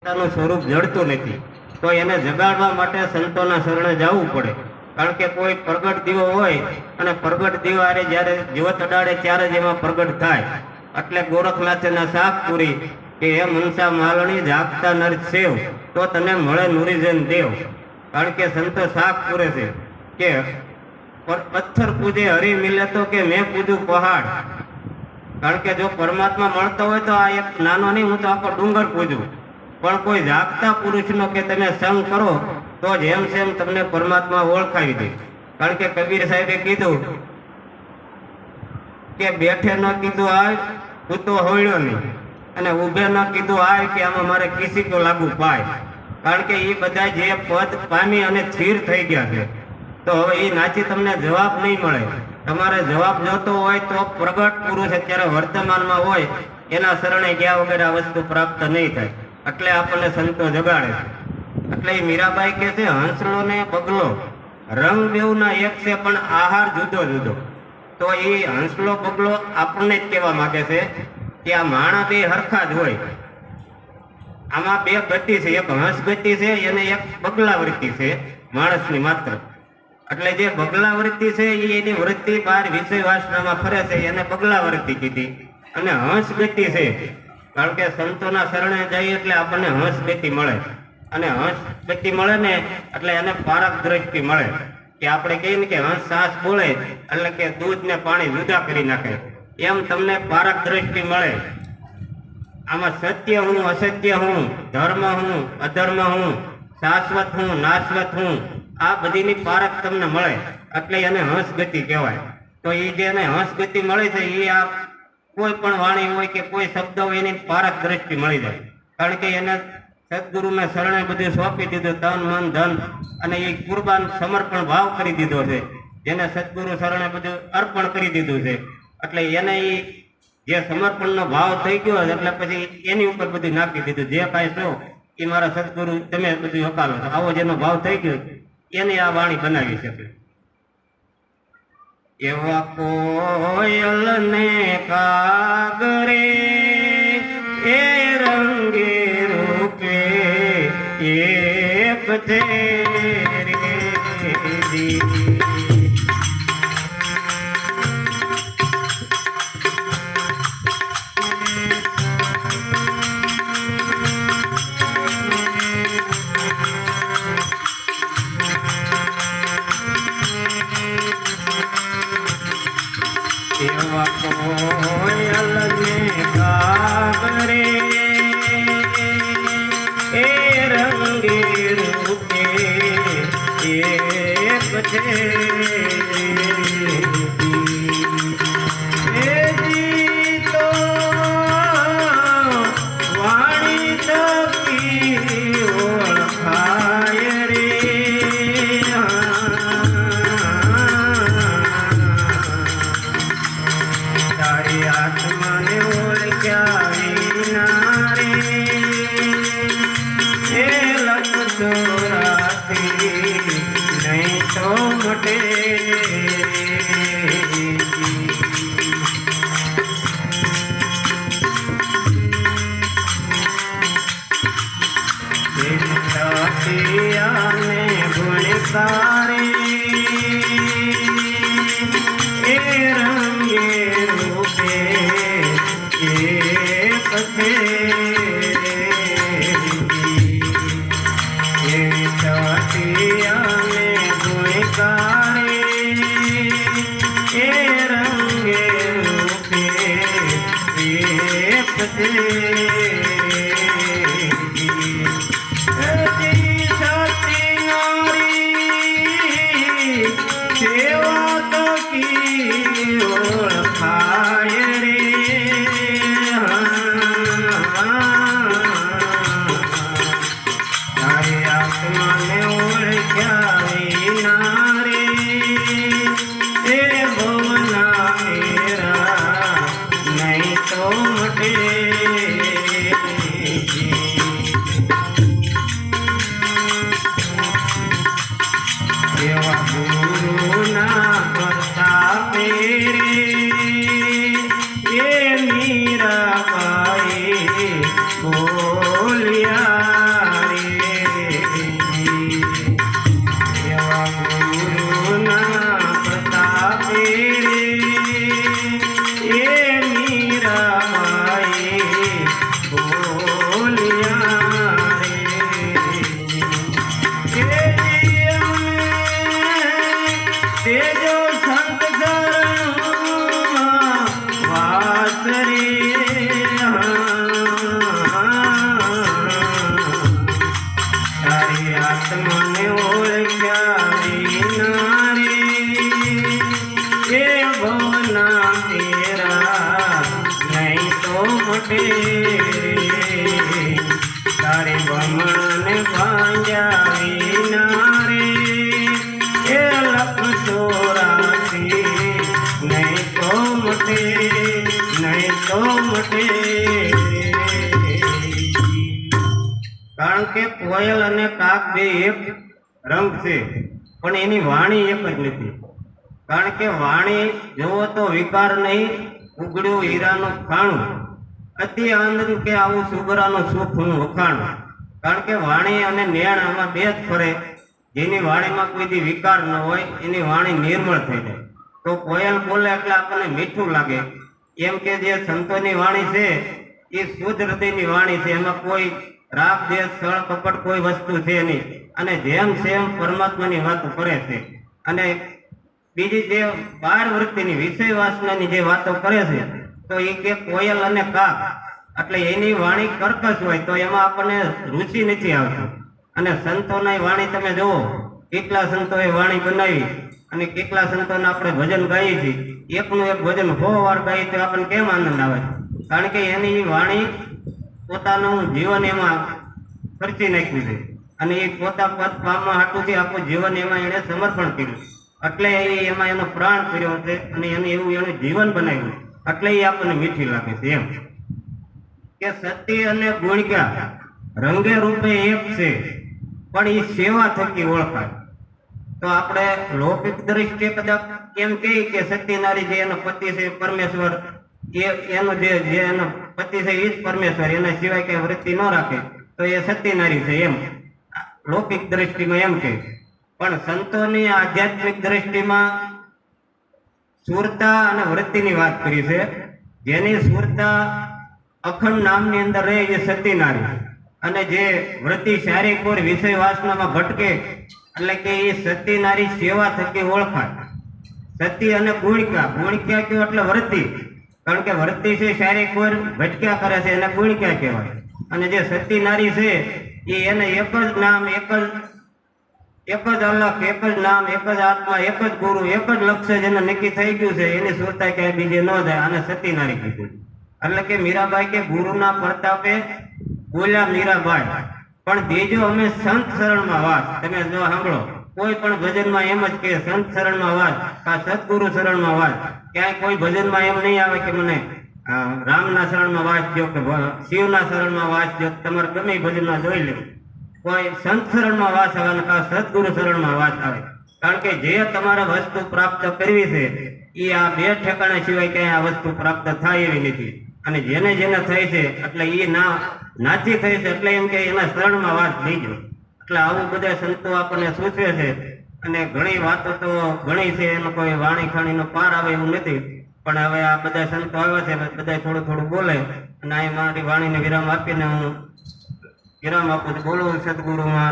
પોતાનું સ્વરૂપ જડતું નથી, તો એને જગાડવા માટે સંતોના શરણે જવું પડે. કારણ કે કોઈ પ્રગટ દીવો હોય અને પ્રગટ દીવારે જ્યારે જ્યોત અડાડે ત્યારે જ એમાં પ્રગટ થાય. એટલે ગોરખનાથના શાક પૂરી કે હે મનસા માલણી જાગતા નર સેવ, તો તને મળે નુરીજન દેવ. કારણ કે સંતો શાક પૂરે છે કે પથ્થર પૂજે હરી મિલે તો કે મેં પૂજું પહાડ. કારણ કે જો પરમાત્મા મળતો હોય તો આ એક નાનો નહીં, હું તો આખો ડુંગર પૂજું. પણ કોઈ જાગતા પુરુષનો કે તમે સંગ કરો તો જ એમ સેમ તમને પરમાત્મા ઓળખાવી દે. કારણ કે કબીર સાહેબે કીધું કે બેઠે ન કીધું આય કૂતો હોળ્યો નહીં, અને ઊભે ન કીધું આય કે આમાં મારે કિસી કો લાગુ પાય. કારણ કે એ બધા જે પદ પામી અને સ્થિર થઈ ગયા છે, તો હવે એ નાચી તમને જવાબ નહીં મળે. તમારે જવાબ જોતો હોય તો પ્રગટ પુરુષ અત્યારે વર્તમાનમાં હોય એના શરણે ગયા વગર આ વસ્તુ પ્રાપ્ત નહીં થાય. એટલે આપણને સંતો જગાડે છે. એટલે એ મીરાબાઈ કહે છે હંસલો ને બગલો રંગ બેઉના એક છે પણ આહાર જુદો જુદો. તો એ હંસલો બગલો આપણને જ કહેવા માંગે છે કે આ માણા બે હરખા જ હોય. આમાં બે ગતિ છે, એક હંસ ગતિ છે અને એક બગલા વૃત્તિ છે માણસની માત્ર. એટલે જે બગલા વૃત્તિ છે એ એની વૃત્તિ બહાર વિષય વાસનામાં ફરે છે, એને બગલા વૃત્તિ કીધી. અને હંસ ગતિ છે, કારણ કે સંતોના શરણે જઈએ એટલે આપણને હંસ ગતિ મળે. અને હંસ ગતિ મળે ને એટલે એને પારક દ્રષ્ટિ મળે. કે આપણે કહીએ ને કે હંસ સાસ બોલે એટલે કે દૂધ ને પાણી જુદા કરી નાખે, એમ તમને પારક દ્રષ્ટિ મળે. આમાં સત્ય હું, અસત્ય હું, ધર્મ હું, અધર્મ હું, શાશ્વત હું, નાશવત હું, આ બધીની પારખ તમને મળે. એટલે એને હંસ ગતિ કહેવાય. તો એ જેને હંસ ગતિ મળે છે એ આ કોઈ પણ વાણી હોય કે કોઈ શબ્દ હોય એની પારક દ્રષ્ટિ મળી જાય. કારણ કે એને સદગુરુને શરણે બધું સોંપી દીધું, તન મન ધન, અને એ કુરબાન સમર્પણ ભાવ કરી દીધો છે. જેને સદગુરુ શરણે બધું અર્પણ કરી દીધું છે, એટલે એને એ જે સમર્પણનો ભાવ થઈ ગયો એટલે પછી એની ઉપર બધું નાખી દીધું. જે કાંઈ છો એ મારા સદગુરુ તમે બધું હકાલો છો, આવો જેનો ભાવ થઈ ગયો એને આ વાણી બનાવી શકે. એવા કોયલ ને કાગરે એ રંગે રૂપે એક છે રે દી. એવા કોયલ ને કાગરે એ રંગે રૂપે એક છે એ જીતો વાણી તકી ઓળખાય રે. તારી આત્માને ઓળખ્યા વિના રે એ લખતો રાતી નહીં તો મટે. આને ગુણકારે એ રંગે રૂપે એક છે એ આને ગુણકારે એ રંગે રૂપે એક છે. માંગ્યા વિના રે એ 184 નહીં તો મટે, નહીં તો મટે. કારણ કે કોયલ અને કાક બે એક રંગ છે, પણ એની વાણી એક જ નથી. કારણ કે વાણી જોવો તો વિકાર નહીં, ઉગડ્યું હીરાનું ખાણું, અતિ આનંદ કે આવું સુગરાનું સુખ હું વખાણું. કારણ કે વાણી અને નેણ આમાં બે જ ફરે. જેની વાણીમાં કોઈ દી વિકાર ન હોય એની વાણી નિર્મળ થઈ જાય. તો કોયલ બોલે એટલે આપણને મીઠું લાગે. એમ કે જે સંતોની વાણી છે એ શુદ્ધ હૃદયની વાણી છે, એમાં કોઈ રાગ દ્વેષ છળ કપટ કોઈ વસ્તુ છે નહીં, અને જેમ છે એમ પરમાત્માની વાતો કરે છે. અને બીજી જે 12 વૃત્તિની વિષય વાસનાની જે વાતો કરે છે, તો એ કે કોયલ અને કાક એટલે એની વાણી કર્કશ હોય તો એમાં આપણને રુચિ નથી આવતી. અને સંતોની વાણી તમે જુઓ, કેટલા સંતોએ વાણી બનાવી અને કેટલા સંતોને આપણે ભજન ગાઈએ છીએ. એકનું એક ભજન 100 વાર ગાઈએ તો આપણને કેમ આનંદ આવે? કારણ કે એની વાણી પોતાનું જીવન એમાં ખર્ચી નાખ્યું છે, અને એ પોતા પદ પામવા હાટુથી આખું જીવન એમાં એને સમર્પણ કર્યું. એટલે એમાં એનો પ્રાણ કર્યો છે અને એને એવું એનું જીવન બનાવ્યું, એટલે એ આપણને મીઠી લાગે છે. એમ કે સતી અને ગુણિકા રંગે રૂપે એક છે, પણ એ સેવા થકી ઓળખાય. તો આપણે લૌકિક દ્રષ્ટિએ કદાચ એમ કહીએ કે સતી નારી જે એનો પતિ છે પરમેશ્વર, એનો જે એનો પતિ છે એ જ પરમેશ્વર, એના સિવાય કઈ વૃત્તિ ન રાખે તો એ સતી નારી છે, એમ લૌકિક દ્રષ્ટિમાં એમ કે. પણ સંતોની આધ્યાત્મિક દ્રષ્ટિમાં સુરતા અને વૃત્તિની વાત કરી છે. જેની સુરતા અખંડ નામની અંદર રહે એ સતી નારી, અને જે વૃત્તિ શારીરિક ઓર વિષય વાસનામાં ભટકે એટલે કે એ સતી નારી સેવા થકી ઓળખાય. સતી અને ગુણિકા, ગુણિકા કયો એટલે વૃત્તિ, કારણ કે વૃત્તિ છે શારીરિક ઓર ભટક્યા કરે છે એને ગુણિકા કહેવાય. અને જે સતી નારી છે એ એને એક જ નામ, એક જ અલગ, એક જ નામ, એક જ આત્મા, એક જ ગુરુ, એક જ લક્ષ્ય જેને નક્કી થઈ ગયું છે એની સુરતા ક્યાંય બીજે ન જાય, અને સતી નારી કીધું. એટલે કે મીરાબાઈ કે ગુરુના પ્રતાપે બોલ્યા મીરાબાઈ, પણ દેજો અમે સંત શરણમાં વાસ. તમે જો સાંભળો, કોઈ પણ ભજનમાં એમ જ કે સંત શરણમાં વાસ, કા સદગુરુ શરણમાં વાસ. ક્યાંય કોઈ ભજનમાં એમ નહીં આવે કે મને રામના શરણમાં વાસ દો કે શિવના શરણમાં વાસ દો. તમારે ગમે ભજનમાં જોઈ લે, કોઈ સંત શરણમાં વાસ આવે કા સદગુરુ શરણમાં વાસ આવે. કારણ કે જે તમારે વસ્તુ પ્રાપ્ત કરવી છે એ આ બે ઠેકાણા સિવાય ક્યાંય આ વસ્તુ પ્રાપ્ત થાય એવી નથી. અને જેને જેને થઈ છે એટલે એ નાથી થઈ છે, એટલે એમ કે એના શરણમાં વાત થઈ જાય. એટલે આવું બધા સંતો આપણને સૂચવે છે. અને ઘણી વાતો તો ઘણી છે, એનો કોઈ વાણી ખાણીનો પાર આવે એવું નથી. પણ હવે આ બધા સંતો આવ્યા છે, બધા થોડું થોડું બોલે, અને અહીં મારી વાણીને વિરામ આપીને હું વિરામ આપું છું. બોલો સદગુરુ મહારાજ.